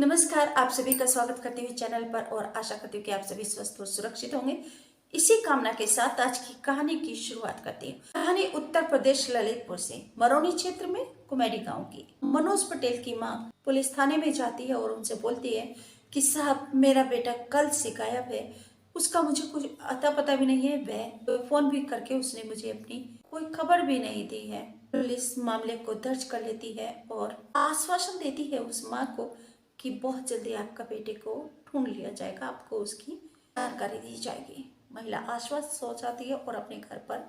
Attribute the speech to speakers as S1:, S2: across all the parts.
S1: नमस्कार, आप सभी का स्वागत करती हुई चैनल पर और आशा करती हूँ कि आप सभी स्वस्थ और सुरक्षित होंगे। इसी कामना के साथ आज की कहानी की शुरुआत करती हूँ। कहानी उत्तर प्रदेश ललितपुर से मरौनी क्षेत्र में कुमेरी गांव की। मनोज पटेल की मां पुलिस थाने में जाती है और उनसे बोलती है कि साहब, मेरा बेटा कल से गायब है, उसका मुझे कुछ अता पता भी नहीं है। वह फोन भी करके उसने मुझे अपनी कोई खबर भी नहीं दी है। पुलिस मामले को दर्ज कर लेती है और आश्वासन देती है उस माँ को कि बहुत जल्दी आपका बेटे को ढूंढ लिया जाएगा, आपको उसकी जानकारी दी जाएगी। महिला आश्वस्त हो जाती है और अपने घर पर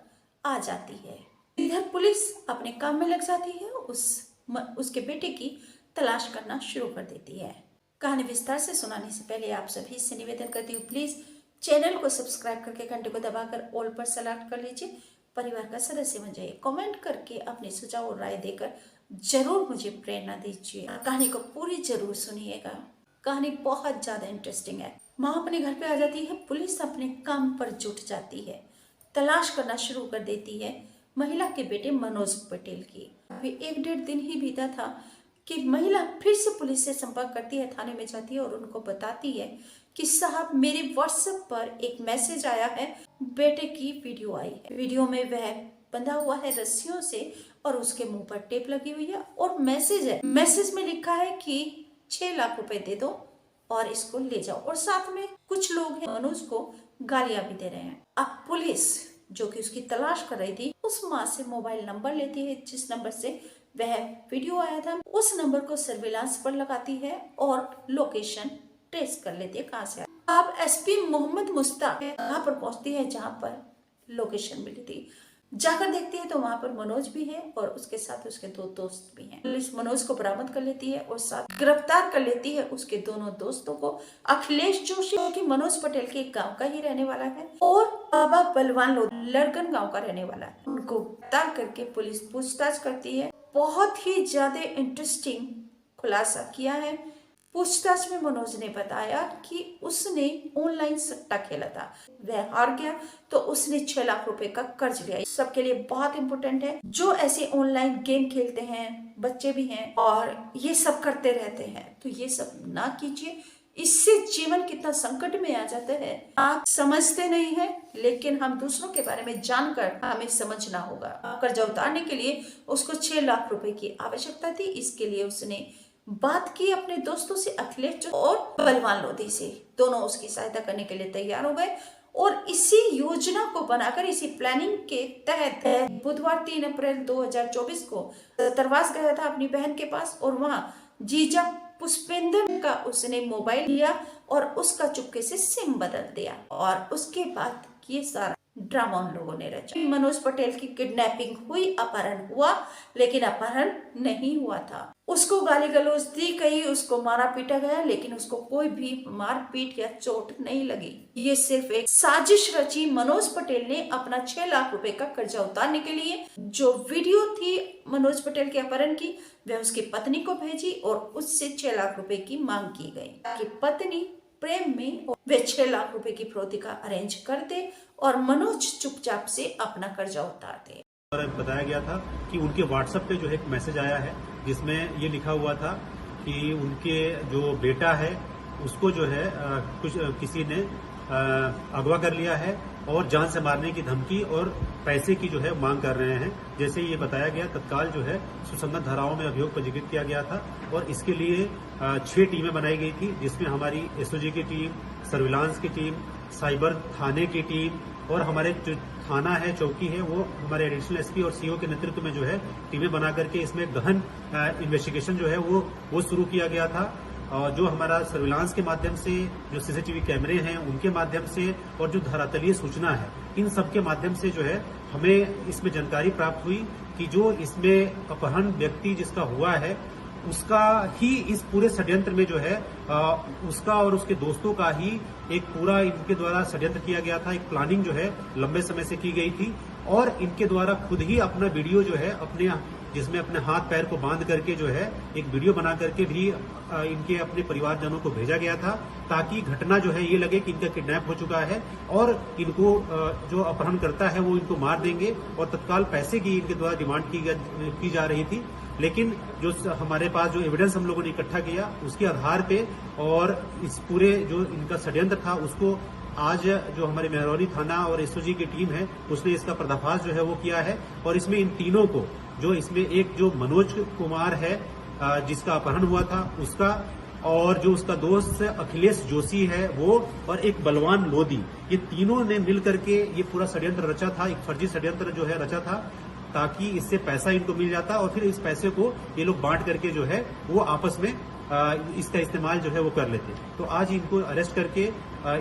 S1: आ जाती है। इधर पुलिस अपने काम में लग जाती है, उसके बेटे की तलाश करना शुरू कर देती है। कहानी विस्तार से सुनाने से पहले आप सभी से निवेदन करती हूँ, प्लीज चैनल को सब्सक्राइब करके घंटे को दबाकर ऑल पर सेलेक्ट कर लीजिए। परिवार का सदस्य बन जाइए। कमेंट करके अपने सुझाव और राय देकर जरूर मुझे प्रेरणा दीजिए। कहानी को पूरी जरूर सुनिएगा। कहानी बहुत ज्यादा इंटरेस्टिंग है। माँ अपने घर पे आ जाती है, पुलिस अपने काम पर जुट जाती है, तलाश करना शुरू कर देती है महिला के बेटे मनोज पटेल की। अभी 1-1.5 दिन ही बीता था कि महिला फिर से पुलिस से संपर्क करती है, थाने में जाती है और उनको बताती है कि साहब, मेरे व्हाट्सएप पर एक मैसेज आया है, बेटे की वीडियो आई है। वीडियो में वह बंधा हुआ है रस्सियों से और उसके मुंह पर टेप लगी हुई है और मैसेज है। मैसेज में लिखा है कि 6 लाख रुपए दे दो और इसको ले जाओ, और साथ में कुछ लोग हैं मनोज को गालियां भी दे रहे हैं। अब पुलिस जो कि उसकी तलाश कर रही थी, उस माँ से मोबाइल नंबर लेती है जिस नंबर से वह वीडियो आया था। उस नंबर को सर्विलांस पर लगाती है और लोकेशन ट्रेस कर लेती है कहाँ से। अब एसपी मोहम्मद मुश्ताक वहां पर पहुंचती है जहां पर लोकेशन मिली थी। जाकर देखती है तो वहां पर मनोज भी है और उसके साथ उसके 2 दोस्त भी हैं। पुलिस मनोज को बरामद कर लेती है और साथ गिरफ्तार कर लेती है उसके दोनों दोस्तों को। अखिलेश जोशी जो कि मनोज पटेल के गांव का ही रहने वाला है और बाबा बलवान लड़कन गांव का रहने वाला है। उनको गिरफ्तार करके पुलिस पूछताछ करती है। बहुत ही ज्यादा इंटरेस्टिंग खुलासा किया है। पूछताछ में मनोज ने बताया कि उसने ऑनलाइन सट्टा खेला था, वह हार गया तो उसने 6 लाख रुपए का कर्ज लिया। सबके लिए बहुत इंपॉर्टेंट है, जो ऐसे ऑनलाइन गेम खेलते हैं, बच्चे भी हैं और ये सब करते रहते हैं, तो ये सब ना कीजिए। इससे जीवन कितना संकट में आ जाता है, आप समझते नहीं है, लेकिन हम दूसरों के बारे में जानकर हमें समझना होगा। कर्जा उतारने के लिए उसको 6 लाख रुपए की आवश्यकता थी। इसके लिए उसने बात की अपने दोस्तों से, अखिलेश और बलवान लोधी से। दोनों उसकी सहायता करने के लिए तैयार हो गए और इसी योजना को बनाकर, इसी प्लानिंग के तहत बुधवार 3 अप्रैल 2024 को तरवास गया था अपनी बहन के पास और वहां जीजा पुष्पेंद्र का उसने मोबाइल लिया और उसका चुपके से सिम बदल दिया और उसके बाद ये सारा ड्रामा उन लोगों ने रचा। मनोज पटेल की किडनैपिंग हुई, अपहरण हुआ, लेकिन अपहरण नहीं हुआ था। उसको गाली गलौज दी गई, उसको मारा पीटा गया, लेकिन उसको कोई भी मार पीट या चोट नहीं लगी। ये सिर्फ एक साजिश रची मनोज पटेल ने अपना 6 लाख रुपए का कर्जा उतारने के लिए। जो वीडियो थी मनोज पटेल के अपहरण की, वह उसकी पत्नी को भेजी और उससे 6 लाख रुपए की मांग की गई कि पत्नी प्रेम में वे 6 लाख रुपए की फिरौती का अरेंज करते और मनोज चुपचाप से अपना कर्जा उतारते।
S2: बताया गया था कि उनके व्हाट्सएप पे जो है एक मैसेज आया है जिसमें ये लिखा हुआ था कि उनके जो बेटा है उसको जो है कुछ किसी ने अगवा कर लिया है और जान से मारने की धमकी और पैसे की जो है मांग कर रहे हैं। जैसे ये बताया गया, तत्काल जो है सुसंगत धाराओं में अभियोग पंजीकृत किया गया था और इसके लिए 6 टीमें बनाई गई थी, जिसमें हमारी एसओजी की टीम, सर्विलांस की टीम, साइबर थाने की टीम और हमारे जो थाना है, चौकी है, वो हमारे एडिशनल एसपी और सीओ के नेतृत्व में जो है टीमें बना करके इसमें गहन इन्वेस्टिगेशन जो है वो शुरू किया गया था। और जो हमारा सर्विलांस के माध्यम से, जो सीसीटीवी कैमरे हैं उनके माध्यम से और जो धरातलीय सूचना है, इन सब के माध्यम से जो है हमें इसमें जानकारी प्राप्त हुई कि जो इसमें अपहरण व्यक्ति जिसका हुआ है उसका ही इस पूरे षड्यंत्र में जो है उसका और उसके दोस्तों का ही एक पूरा इनके द्वारा षड्यंत्र किया गया था। एक प्लानिंग जो है लंबे समय से की गई थी और इनके द्वारा खुद ही अपना वीडियो जो है अपने, जिसमें अपने हाथ पैर को बांध करके जो है एक वीडियो बना करके भी इनके अपने परिवारजनों को भेजा गया था, ताकि घटना जो है ये लगे कि इनका किडनैप हो चुका है और इनको जो अपहरण करता है वो इनको मार देंगे और तत्काल पैसे की इनके द्वारा डिमांड की जा रही थी। लेकिन जो हमारे पास जो एविडेंस हम लोगों ने इकट्ठा किया उसके आधार पे और इस पूरे जो इनका षड्यंत्र था उसको आज जो हमारे मेहरौली थाना और एसओजी की टीम है उसने इसका पर्दाफाश जो है वो किया है। और इसमें इन तीनों को, जो इसमें एक जो मनोज कुमार है जिसका अपहरण हुआ था उसका, और जो उसका दोस्त अखिलेश जोशी है वो, और एक बलवान लोधी, ये तीनों ने मिल करके ये पूरा षड्यंत्र रचा था। एक फर्जी षड्यंत्र जो है रचा था ताकि इससे पैसा इनको मिल जाता और फिर इस पैसे को ये लोग बांट करके जो है वो आपस में इसका इस्तेमाल जो है वो कर लेते। तो आज इनको अरेस्ट करके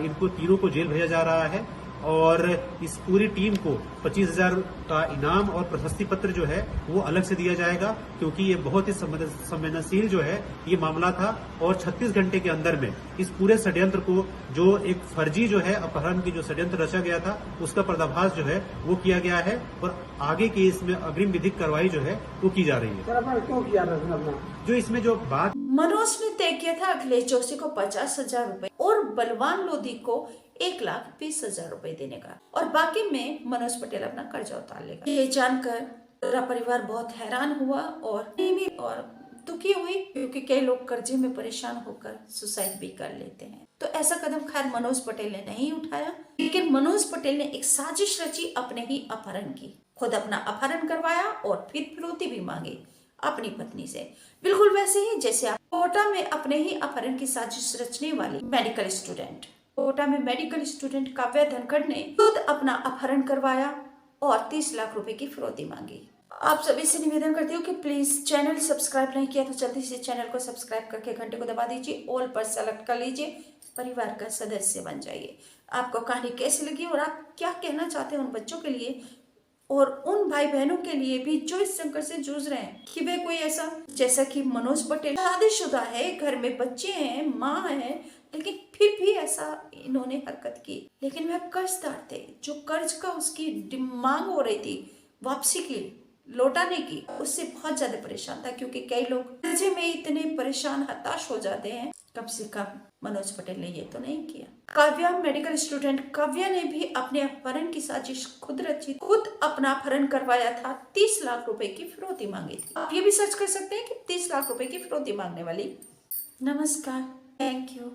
S2: इनको तीनों को जेल भेजा जा रहा है और इस पूरी टीम को 25,000 का इनाम और प्रशस्ति पत्र जो है वो अलग से दिया जाएगा, क्योंकि ये बहुत ही संवेदनशील जो है ये मामला था। और 36 घंटे के अंदर में इस पूरे षड्यंत्र को, जो एक फर्जी जो है अपहरण की जो षड्यंत्र रचा गया था उसका पर्दाफाश जो है वो किया गया है और आगे की इसमें अग्रिम विधिक कार्रवाई जो है वो की जा रही है।
S3: क्यों किया था?
S2: जो इसमें जो बात
S1: मनोज ने तय किया था अखिलेश जोशी को 50,000 रुपए और बलवान लोधी को 1,20,000 रुपए देने का, और बाकी में मनोज पटेल अपना कर्जा उतार लेगा। ये जानकर पूरा परिवार बहुत हैरान हुआ और दुखी हुई, क्योंकि कई लोग कर्जे में परेशान होकर सुसाइड भी कर लेते हैं। तो ऐसा कदम खैर मनोज पटेल ने नहीं उठाया, लेकिन मनोज पटेल ने एक साजिश रची अपने ही अपहरण की। खुद अपना अपहरण करवाया और फिर फिरौती भी मांगी अपनी पत्नी से, बिल्कुल वैसे ही जैसे आप कोटा में अपने ही अपहरण की साजिश रचने वाली मेडिकल स्टूडेंट, कोटा में मेडिकल स्टूडेंट काव्या धनखड़ ने खुद अपना अपहरण करवाया और 30 लाख रुपए की फिरौती मांगी। आप सभी से निवेदन करती हूँ कि प्लीज चैनल सब्सक्राइब नहीं किया तो जल्दी से चैनल को सब्सक्राइब करके घंटे को दबा दीजिए, ऑल पर सेलेक्ट कर लीजिए, परिवार का सदस्य बन जाइए। आपको कहानी कैसी लगी और आप क्या कहना चाहते हैं उन बच्चों के लिए और उन भाई बहनों के लिए भी जो इस संकट से जूझ रहे हैं कि वे कोई ऐसा, जैसा कि मनोज पटेल शादीशुदा है, घर में बच्चे हैं, माँ है, लेकिन फिर भी ऐसा इन्होंने हरकत की। लेकिन वह कर्जदार थे, जो कर्ज का उसकी मांग हो रही थी वापसी की, लौटाने की, उससे बहुत ज्यादा परेशान था, क्योंकि कई लोग कर्जे में इतने परेशान हताश हो जाते हैं। कम से कम मनोज पटेल ने ये तो नहीं किया। काव्या मेडिकल स्टूडेंट काव्या ने भी अपने अपहरण की साजिश खुद रची, खुद अपना अपहरण करवाया था, 30 लाख रुपए की फिरौती मांगी थी। आप ये भी सर्च कर सकते हैं कि 30 लाख रुपए की फिरौती मांगने वाली। नमस्कार, थैंक यू।